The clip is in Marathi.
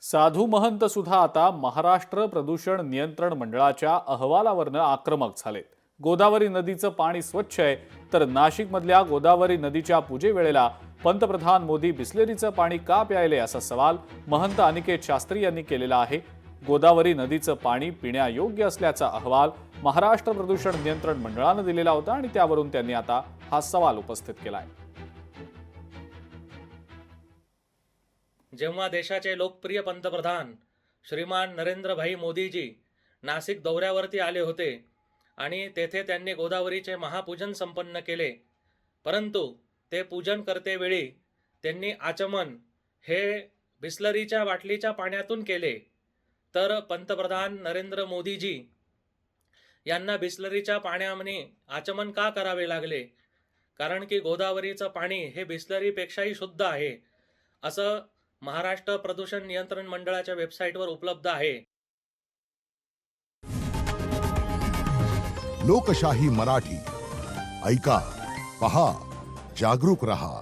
साधू महंत सुद्धा आता महाराष्ट्र प्रदूषण नियंत्रण मंडळाच्या अहवालावरनं आक्रमक झालेत. गोदावरी नदीचं पाणी स्वच्छ आहे, तर नाशिकमधल्या गोदावरी नदीच्या पूजेवेळेला पंतप्रधान मोदी बिस्लेरीचं पाणी का प्यायले असा सवाल महंत अनिकेत शास्त्री यांनी केलेला आहे. गोदावरी नदीचं पाणी पिण्यायोग्य असल्याचा अहवाल महाराष्ट्र प्रदूषण नियंत्रण मंडळानं दिलेला होता आणि त्यावरून त्यांनी आता हा सवाल उपस्थित केलाय. जेव्हा देशाचे लोकप्रिय पंतप्रधान श्रीमान नरेंद्रभाई मोदीजी नाशिक दौऱ्यावरती आले होते आणि तेथे त्यांनी गोदावरीचे महापूजन संपन्न केले, परंतु ते पूजन करतेवेळी त्यांनी आचमन हे बिस्लरीच्या बाटलीच्या पाण्यातून केले. तर पंतप्रधान नरेंद्र मोदीजी यांना बिस्लरीच्या पाण्याने आचमन का करावे लागले? कारण की गोदावरीचं पाणी हे बिस्लरीपेक्षाही शुद्ध आहे असं महाराष्ट्र प्रदूषण नियंत्रण मंडळाच्या वेबसाईटवर उपलब्ध आहे. लोकशाही मराठी ऐका, पहा, जागरूक रहा.